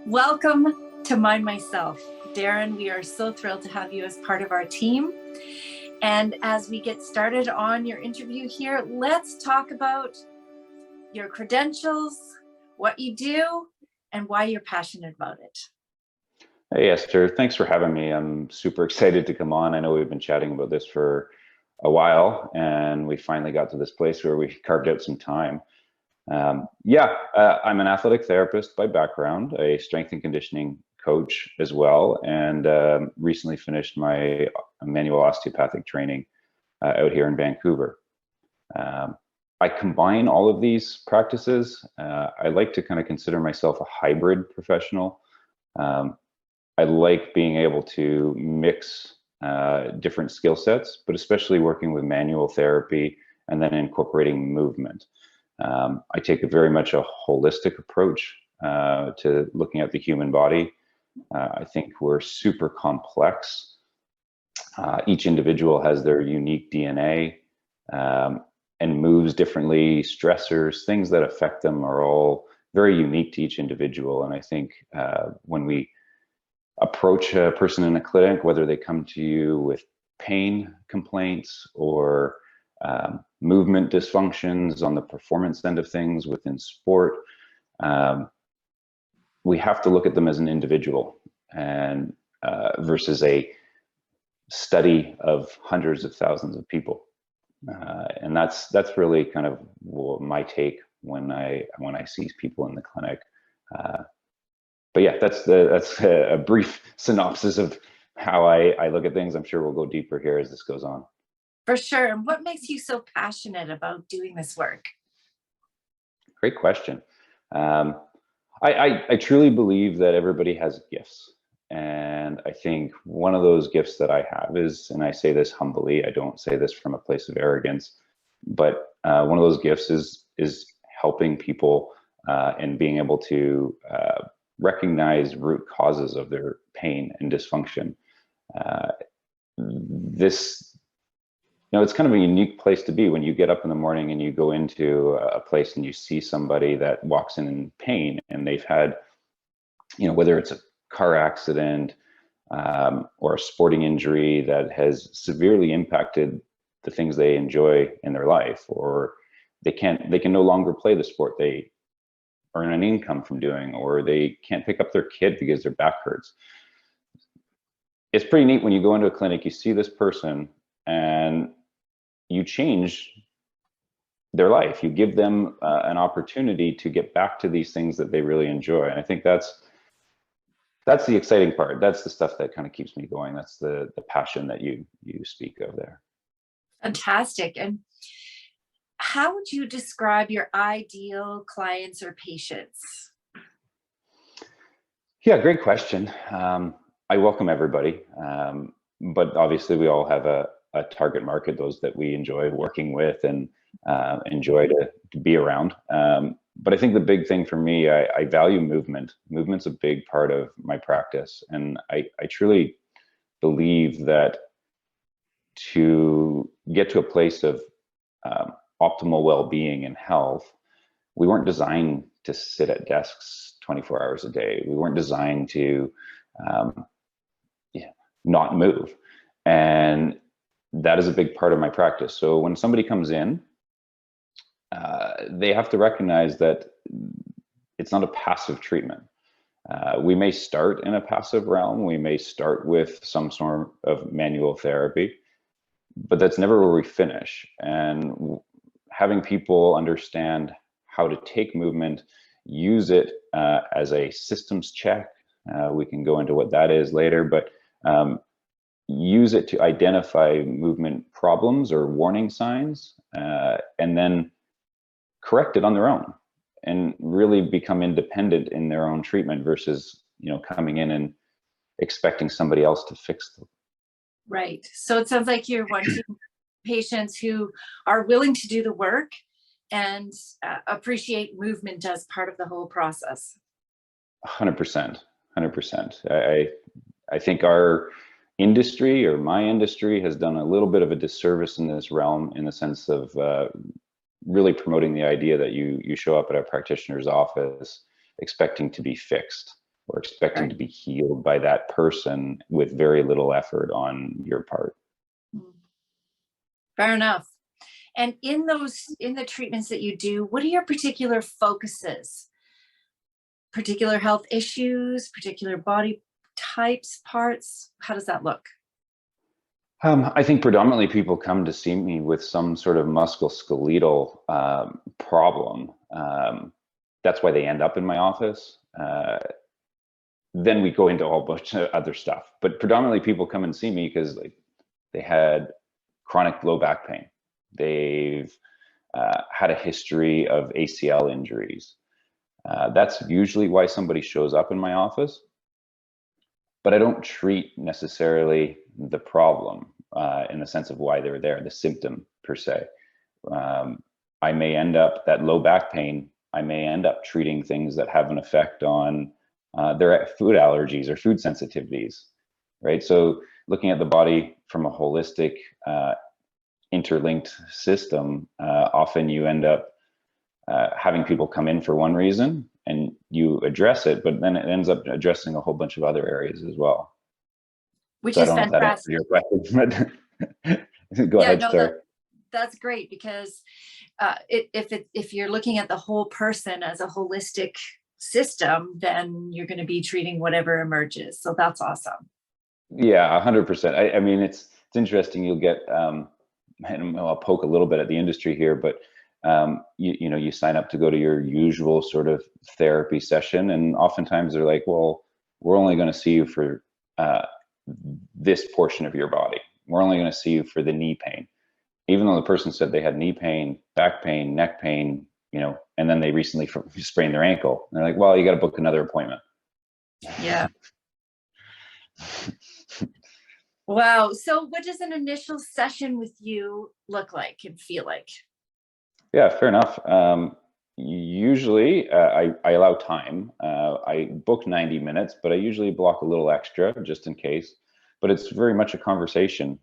Welcome to Mind Myself. Darren, we are so thrilled to have you as part of our team. And as we get started on your interview here, let's talk about your credentials, what you do, and why you're passionate about it. Hey, Esther, thanks for having me. I'm super excited to come on. I know we've been chatting about this for a while, and we finally got to this place where we carved out some time. I'm an athletic therapist by background, a strength and conditioning coach as well, and recently finished my manual osteopathic training out here in Vancouver. I combine all of these practices. I like to kind of consider myself a hybrid professional. I like being able to mix different skill sets, but especially working with manual therapy and then incorporating movement. I take very much a holistic approach to looking at the human body. I think we're super complex. Each individual has their unique DNA and moves differently. Stressors, things that affect them are all very unique to each individual. And I think when we approach a person in a clinic, whether they come to you with pain complaints or movement dysfunctions on the performance end of things within sport, we have to look at them as an individual and versus a study of hundreds of thousands of people. And that's really kind of my take when I see people in the clinic. But yeah, that's a brief synopsis of how I look at things. I'm sure we'll go deeper here as this goes on. For sure. And what makes you so passionate about doing this work? Great question. I truly believe that everybody has gifts. And I think one of those gifts that I have is, and I say this humbly, I don't say this from a place of arrogance, but one of those gifts is helping people and being able to recognize root causes of their pain and dysfunction. It's kind of a unique place to be when you get up in the morning and you go into a place and you see somebody that walks in pain and they've had, whether it's a car accident or a sporting injury that has severely impacted the things they enjoy in their life, or they can no longer play the sport they earn an income from doing, or they can't pick up their kid because their back hurts. It's pretty neat when you go into a clinic, you see this person and you change their life. You give them an opportunity to get back to these things that they really enjoy. And I think that's the exciting part. That's the stuff that kind of keeps me going. That's the passion that you speak of there. Fantastic. And how would you describe your ideal clients or patients? Yeah, great question. I welcome everybody, but obviously we all have a target market, those that we enjoy working with and enjoy to be around. But I think the big thing for me, I value movement. Movement's a big part of my practice. And I truly believe that to get to a place of optimal well-being and health, we weren't designed to sit at desks 24 hours a day. We weren't designed to not move. And that is a big part of my practice. So when somebody comes in, they have to recognize that it's not a passive treatment. We may start in a passive realm. We may start with some sort of manual therapy, but that's never where we finish. And having people understand how to take movement, use it as a systems check. We can go into what that is later, but use it to identify movement problems or warning signs, and then correct it on their own and really become independent in their own treatment versus, coming in and expecting somebody else to fix them. Right. So it sounds like you're wanting patients who are willing to do the work and appreciate movement as part of the whole process. 100%. I think our industry, or my industry, has done a little bit of a disservice in this realm, in the sense of really promoting the idea that you show up at a practitioner's office expecting to be fixed or expecting to be healed by that person with very little effort on your part. Fair enough. And in the treatments that you do, what are your particular focuses? Particular health issues, particular body types, parts? How does that look? I think predominantly people come to see me with some sort of musculoskeletal problem. That's why they end up in my office. Then we go into a whole bunch of other stuff. But predominantly people come and see me because they had chronic low back pain. They've had a history of ACL injuries. That's usually why somebody shows up in my office. But I don't treat necessarily the problem in the sense of why they're there, the symptom per se. I may end up, that low back pain, I may end up treating things that have an effect on their food allergies or food sensitivities, right? So looking at the body from a holistic, interlinked system, often you end up having people come in for one reason and you address it, but then it ends up addressing a whole bunch of other areas as well. Which so is I don't fantastic. know if that answers your question, but go ahead, Star. That's great, because if you're looking at the whole person as a holistic system, then you're going to be treating whatever emerges. So that's awesome. Yeah, 100%. I mean, it's interesting. You'll get, and I'll poke a little bit at the industry here, but you sign up to go to your usual sort of therapy session, and oftentimes they're like, well, we're only going to see you for this portion of your body. We're only going to see you for the knee pain, even though the person said they had knee pain, back pain, neck pain, and then they recently sprained their ankle. And they're like, well, you got to book another appointment. Yeah. Wow. So what does an initial session with you look like and feel like? Yeah, fair enough. Usually I allow time. I book 90 minutes, but I usually block a little extra just in case. But it's very much a conversation.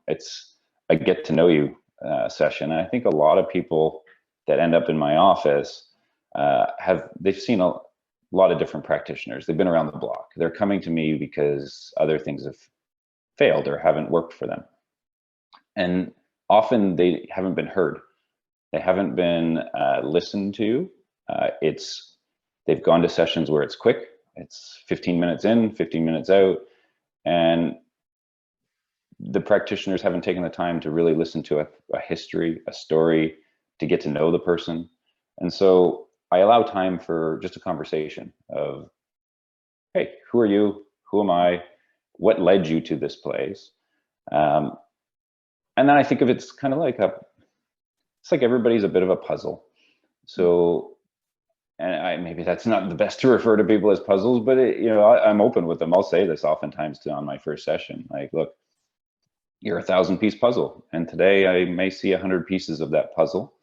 It's a get to know you session. And I think a lot of people that end up in my office they've seen a lot of different practitioners. They've been around the block. They're coming to me because other things have failed or haven't worked for them. And often they haven't been heard. They haven't been listened to. They've gone to sessions where it's quick. It's 15 minutes in, 15 minutes out. And the practitioners haven't taken the time to really listen to a history, a story, to get to know the person. And so I allow time for just a conversation of, hey, who are you? Who am I? What led you to this place? And then I think of it's kind of like it's like everybody's a bit of a puzzle. So, and maybe that's not the best to refer to people as puzzles, but I'm open with them. I'll say this oftentimes on my first session, like, look, you're a 1,000-piece puzzle. And today I may see 100 pieces of that puzzle,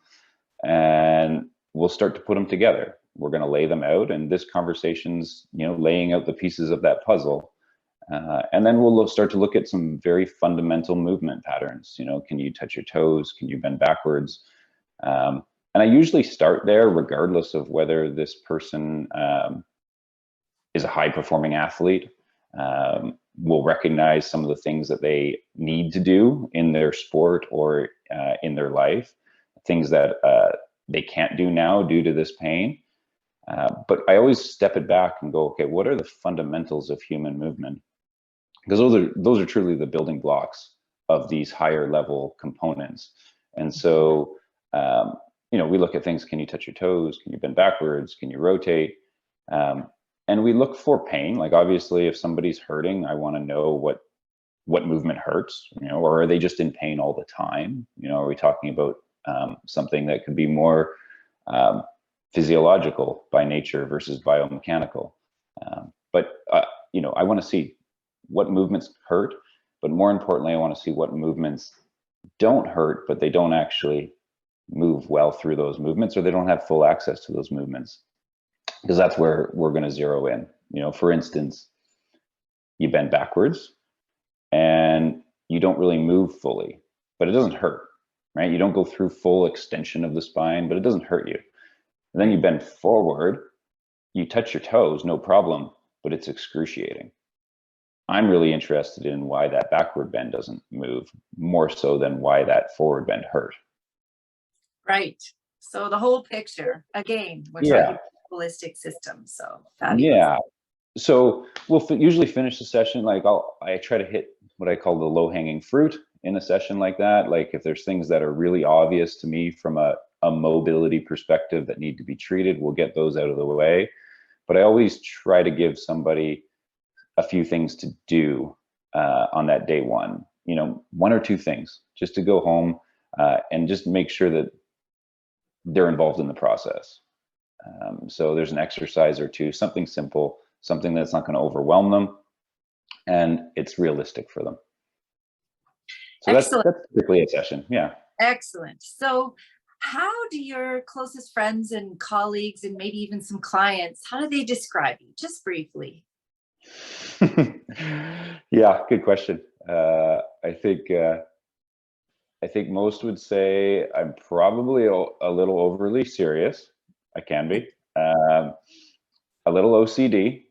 and we'll start to put them together. We're going to lay them out, and this conversation's, laying out the pieces of that puzzle. And then we'll start to look at some very fundamental movement patterns. Can you touch your toes? Can you bend backwards? And I usually start there regardless of whether this person is a high-performing athlete, will recognize some of the things that they need to do in their sport or in their life, things that they can't do now due to this pain. But I always step it back and go, okay, what are the fundamentals of human movement? Because those are truly the building blocks of these higher level components. And so, we look at things, can you touch your toes? Can you bend backwards? Can you rotate? And we look for pain. Like, obviously, if somebody's hurting, I want to know what movement hurts, or are they just in pain all the time? Are we talking about something that could be more physiological by nature versus biomechanical? But I want to see what movements hurt, but more importantly, I want to see what movements don't hurt, but they don't actually move well through those movements, or they don't have full access to those movements, because that's where we're going to zero in. For instance, you bend backwards and you don't really move fully, but it doesn't hurt, right? You don't go through full extension of the spine, but it doesn't hurt you. And then you bend forward, you touch your toes, no problem, but it's excruciating. I'm really interested in why that backward bend doesn't move, more so than why that forward bend hurt. Right. So the whole picture, again, we're Yeah. talking holistic systems. So fabulous. Yeah. So we'll usually finish the session, like I try to hit what I call the low-hanging fruit in a session like that. Like if there's things that are really obvious to me from a mobility perspective that need to be treated, we'll get those out of the way. But I always try to give somebody a few things to do on that day one, you know, 1 or 2 things just to go home and just make sure that they're involved in the process. So there's an exercise or 2, something simple, something that's not going to overwhelm them, and it's realistic for them. So that's typically a session. Yeah. Excellent. So how do your closest friends and colleagues and maybe even some clients, how do they describe you? Just briefly. Yeah, good question. I think most would say I'm probably a little overly serious. I can be. A little OCD,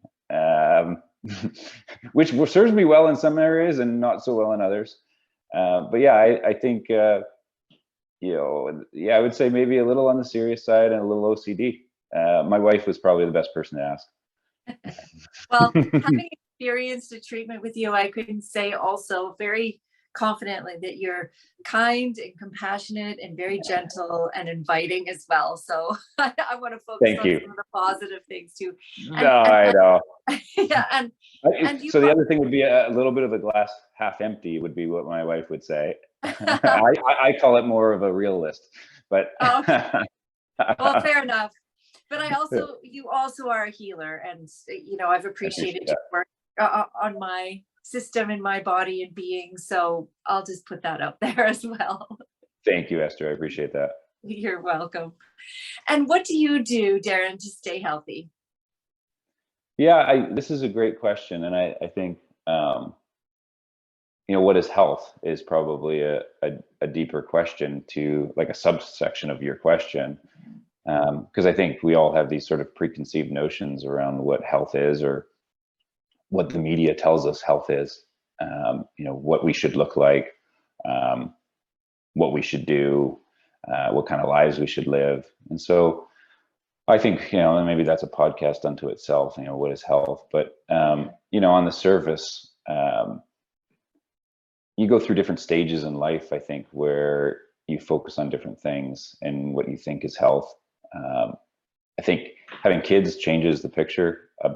which serves me well in some areas and not so well in others. But yeah, I think, you know, yeah, I would say maybe a little on the serious side and a little OCD. My wife was probably the best person to ask. Well, having experienced a treatment with you, I can say also very confidently that you're kind and compassionate and very gentle and inviting as well. So I want to focus on some of the positive things too. I know. Yeah, and so the other thing would be a little bit of a glass half empty would be what my wife would say. I call it more of a realist, but well, fair enough. But you also are a healer, and you know, I've appreciated your work on my system in my body and being. So I'll just put that out there as well. Thank you, Esther. I appreciate that. You're welcome. And what do you do, Darren, to stay healthy? Yeah, this is a great question, and I think you know, what is health is probably a deeper question, to like a subsection of your question. Because I think we all have these sort of preconceived notions around what health is, or what the media tells us health is. You know, what we should look like, what we should do, what kind of lives we should live. And so I think, you know, and maybe that's a podcast unto itself, you know, what is health? But, you know, on the surface, you go through different stages in life, I think, where you focus on different things and what you think is health. I think having kids changes the picture a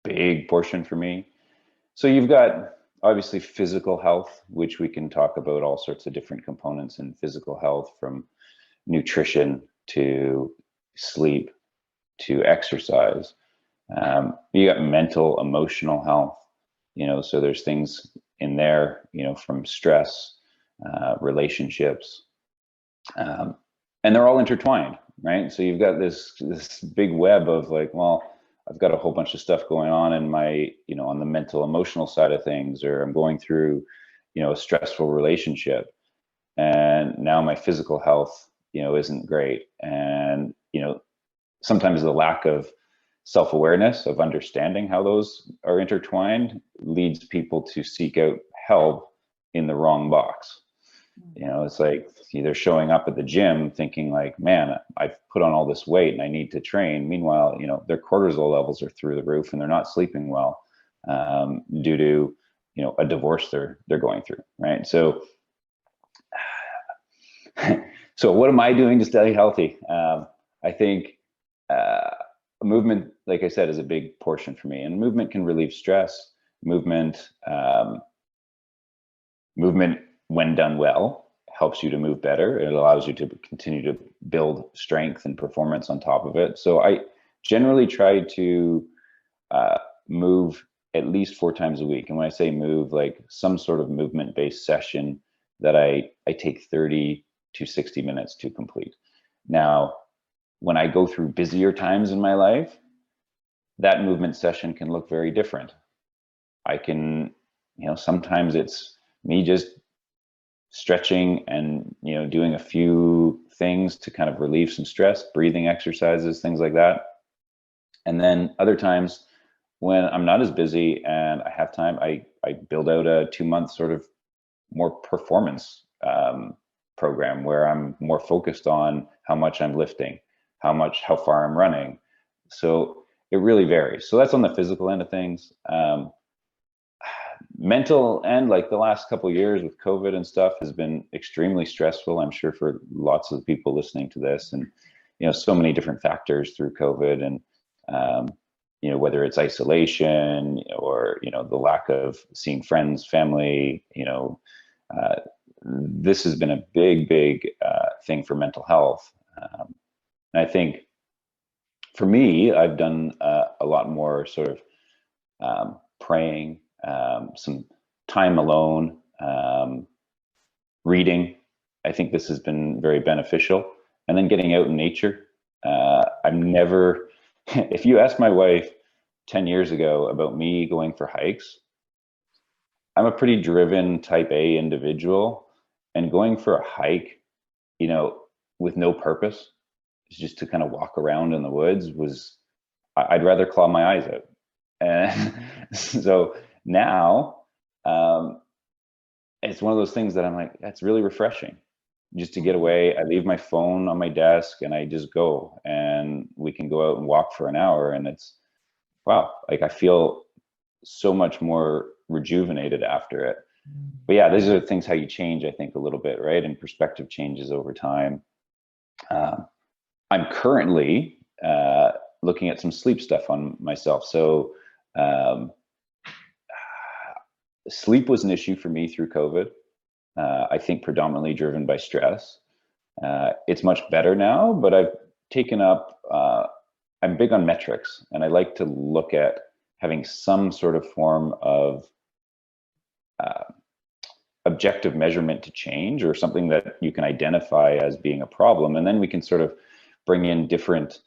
big portion for me. So you've got obviously physical health, which we can talk about all sorts of different components in physical health, from nutrition to sleep to exercise. You got mental, emotional health, you know, so there's things in there, you know, from stress, relationships, and they're all intertwined, right? So you've got this big web of like, well, I've got a whole bunch of stuff going on in my, you know, on the mental, emotional side of things, or I'm going through, you know, a stressful relationship, and now my physical health, you know, isn't great. And, you know, sometimes the lack of self-awareness, of understanding how those are intertwined, leads people to seek out help in the wrong box. You know, it's like they're showing up at the gym thinking like, man, I've put on all this weight and I need to train. Meanwhile, you know, their cortisol levels are through the roof and they're not sleeping well, due to, you know, a divorce they're going through, right? So, so what am I doing to stay healthy? I think movement, like I said, is a big portion for me, and movement can relieve stress. Movement, when done well, helps you to move better. It allows you to continue to build strength and performance on top of it. So I generally try to move at least 4 times a week. And when I say move, like some sort of movement-based session that I take 30 to 60 minutes to complete. Now, when I go through busier times in my life, that movement session can look very different. I can, you know, sometimes it's me just stretching and, you know, doing a few things to kind of relieve some stress, breathing exercises, things like that. And then other times when I'm not as busy and I have time, I build out a 2 month sort of more performance program where I'm more focused on how much I'm lifting, how far I'm running. So it really varies. So that's on the physical end of things. Mental end, like the last couple of years with COVID and stuff, has been extremely stressful, I'm sure, for lots of people listening to this. And so many different factors through COVID, and whether it's isolation or the lack of seeing friends, family. This has been a big thing for mental health. And I think for me, I've done a lot more sort of praying, some time alone, reading. I think this has been very beneficial. And then getting out in nature. I'm never, if you ask my wife 10 years ago about me going for hikes, I'm a pretty driven type A individual, and going for a hike, with no purpose, just to kind of walk around in the woods, I'd rather claw my eyes out. And so now, it's one of those things that I'm like, that's really refreshing, just to get away. I leave my phone on my desk and I just go, and we can go out and walk for an hour, and it's, wow, like I feel so much more rejuvenated after it. But yeah, these are things how you change, I think, a little bit, right? And perspective changes over time. I'm currently looking at some sleep stuff on myself. So sleep was an issue for me through COVID. I think predominantly driven by stress. It's much better now, but I've taken up, I'm big on metrics, and I like to look at having some sort of form of objective measurement to change, or something that you can identify as being a problem. And then we can sort of bring in different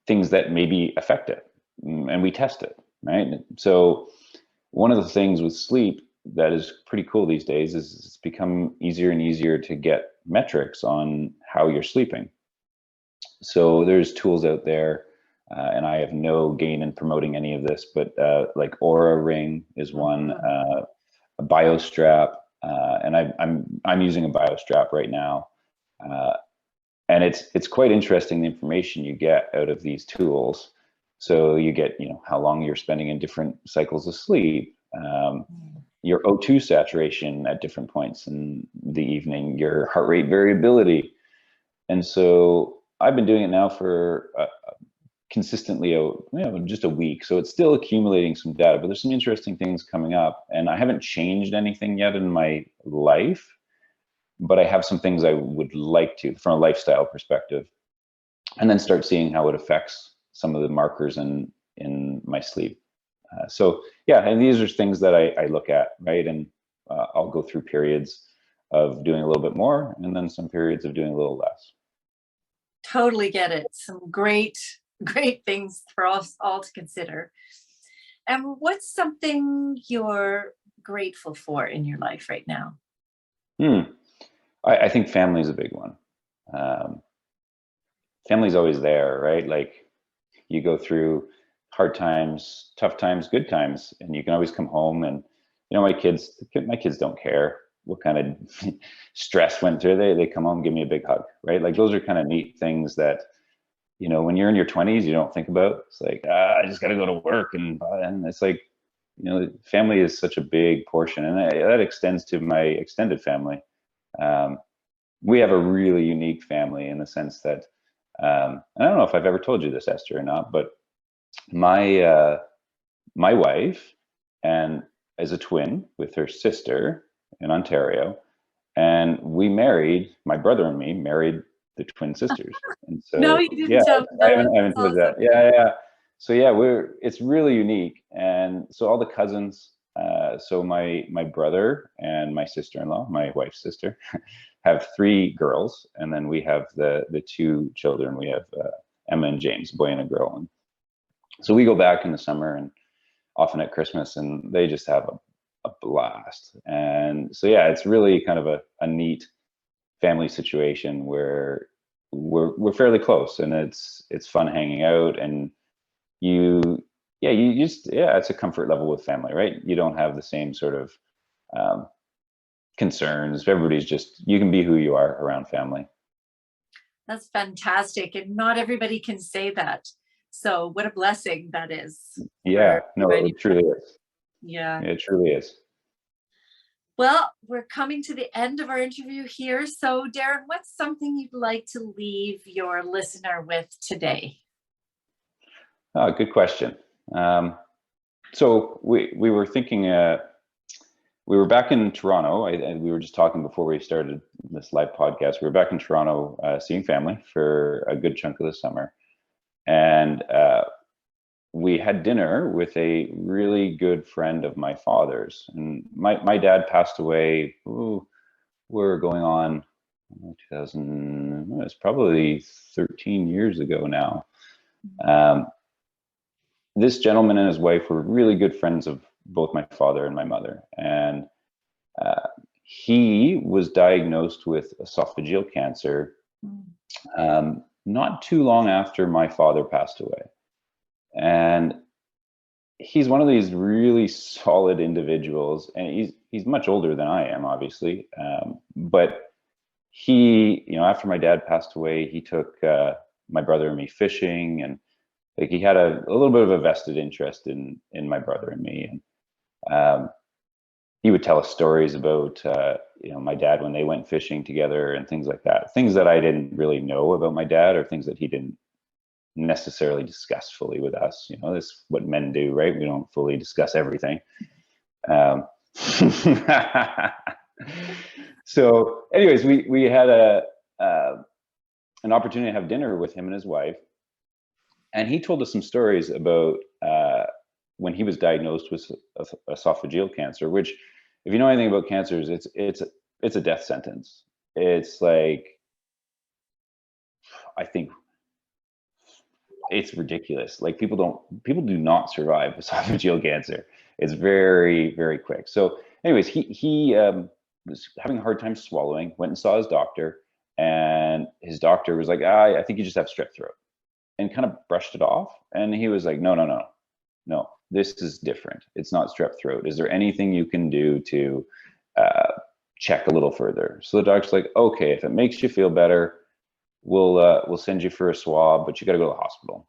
things that maybe affect it, and we test it, right? So one of the things with sleep that is pretty cool these days is it's become easier and easier to get metrics on how you're sleeping. So there's tools out there, and I have no gain in promoting any of this, but like Aura Ring is one, a BioStrap, and I'm using a BioStrap right now, and it's quite interesting, the information you get out of these tools. So you get how long you're spending in different cycles of sleep, your O2 saturation at different points in the evening, your heart rate variability. And so I've been doing it now for consistently, just a week. So it's still accumulating some data, but there's some interesting things coming up. And I haven't changed anything yet in my life, but I have some things I would like to, from a lifestyle perspective, and then start seeing how it affects some of the markers in my sleep. So yeah, and these are things that I look at, right? And I'll go through periods of doing a little bit more, and then some periods of doing a little less. Totally get it. Some great things for us all to consider. And what's something you're grateful for in your life right now? I think family is a big one. Family's always there, right? Like, you go through hard times, tough times, good times, and you can always come home. And my kids don't care what kind of stress went through. They come home, give me a big hug, right? Like, those are kind of neat things that when you're in your 20s, you don't think about. It's like, I just got to go to work, and it's like, family is such a big portion, and that extends to my extended family. We have a really unique family in the sense that, and I don't know if I've ever told you this, Esther, or not, but my wife and is a twin with her sister in Ontario, and my brother and me married the twin sisters. And so, No, you didn't yeah, tell me I that. haven't told you that. Yeah. So yeah, it's really unique. And so all the cousins, so my brother and my sister-in-law, my wife's sister, have 3 girls, and then we have the 2 children. We have Emma and James, a boy and a girl. And so we go back in the summer and often at Christmas, and they just have a blast. And so yeah, it's really kind of a neat family situation where we're fairly close, and it's fun hanging out. And it's a comfort level with family, right? You don't have the same sort of concerns. Everybody's just, you can be who you are around family. That's fantastic. And not everybody can say that. So what a blessing that is. Yeah, no, it truly is. Yeah. It truly is. Well, we're coming to the end of our interview here. So Darren, what's something you'd like to leave your listener with today? Oh, good question. So we were thinking, we were back in Toronto, and we were just talking before we started this live podcast. We were back in Toronto seeing family for a good chunk of the summer. And we had dinner with a really good friend of my father's. And my dad passed away, we're going on 2000, it's probably 13 years ago now. This gentleman and his wife were really good friends of both my father and my mother. And he was diagnosed with esophageal cancer not too long after my father passed away. And he's one of these really solid individuals, and he's much older than I am, obviously. But he, after my dad passed away, he took my brother and me fishing, and like he had a little bit of a vested interest in my brother and me. And he would tell us stories about my dad when they went fishing together and things like that. Things that I didn't really know about my dad, or things that he didn't necessarily discuss fully with us. This is what men do, right? We don't fully discuss everything. So anyways, we had an opportunity to have dinner with him and his wife. And he told us some stories about when he was diagnosed with esophageal cancer, which, if you know anything about cancers, it's a death sentence. It's like, I think it's ridiculous. Like people do not survive esophageal cancer. It's very, very quick. So anyways, he was having a hard time swallowing, went and saw his doctor, and his doctor was like, I think you just have strep throat, and kind of brushed it off. And he was like, no, this is different. It's not strep throat. Is there anything you can do to check a little further? So the doctor's like, okay, if it makes you feel better, we'll send you for a swab, but you got to go to the hospital.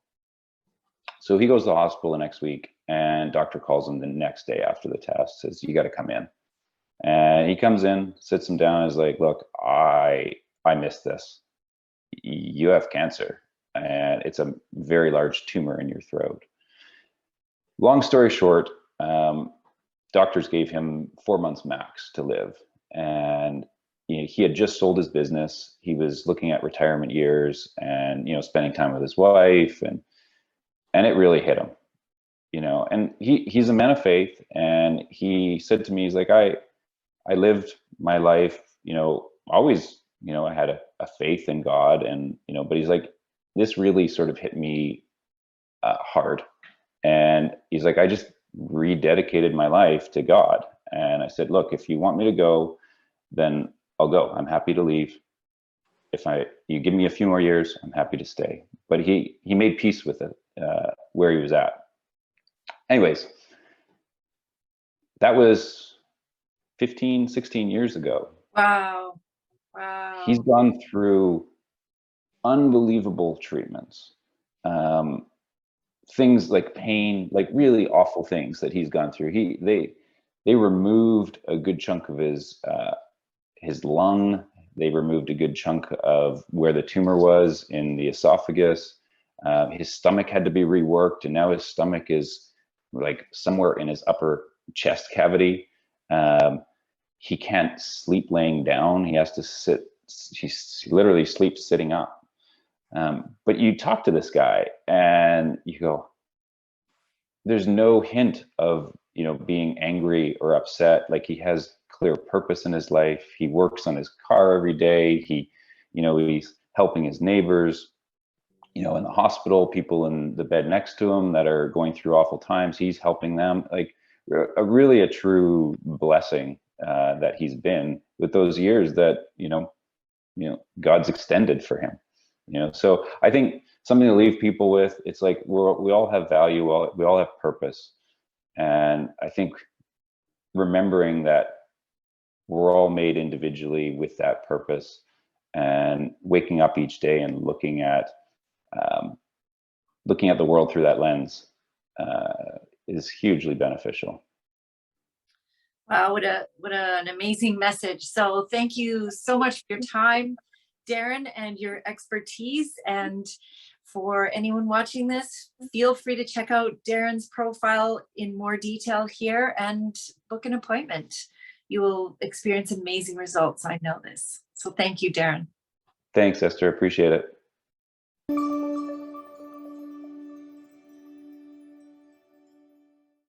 So he goes to the hospital the next week, and doctor calls him the next day after the test, says, you got to come in. And he comes in, sits him down, and is like, look, I missed this. You have cancer, and it's a very large tumor in your throat. Long story short, doctors gave him 4 months max to live. And he had just sold his business. He was looking at retirement years and, spending time with his wife, and it really hit him, and he's a man of faith. And he said to me, he's like, I lived my life, always, I had a faith in God, and, but he's like, this really sort of hit me hard. And he's like, I just rededicated my life to God. And I said, look, if you want me to go, then I'll go. I'm happy to leave. If you give me a few more years, I'm happy to stay. But he made peace with it, where he was at. Anyways, that was 15, 16 years ago. Wow. He's gone through unbelievable treatments. Things like pain, like really awful things that he's gone through. They removed a good chunk of his lung. They removed a good chunk of where the tumor was in the esophagus. His stomach had to be reworked, and now his stomach is like somewhere in his upper chest cavity. He can't sleep laying down. He has to sit. He literally sleeps sitting up. But you talk to this guy and you go, there's no hint of, being angry or upset. Like, he has clear purpose in his life. He works on his car every day. He's helping his neighbors, in the hospital, people in the bed next to him that are going through awful times. He's helping them. Like, really a true blessing that he's been with those years that, God's extended for him. So I think something to leave people with. It's like we all have value, we all have purpose. And I think remembering that we're all made individually with that purpose, and waking up each day and looking at the world through that lens is hugely beneficial. Wow, what an amazing message. So thank you so much for your time, Darren, and your expertise. And for anyone watching this, feel free to check out Darren's profile in more detail here and book an appointment. You will experience amazing results. I know this. So thank you, Darren. Thanks, Esther. Appreciate it.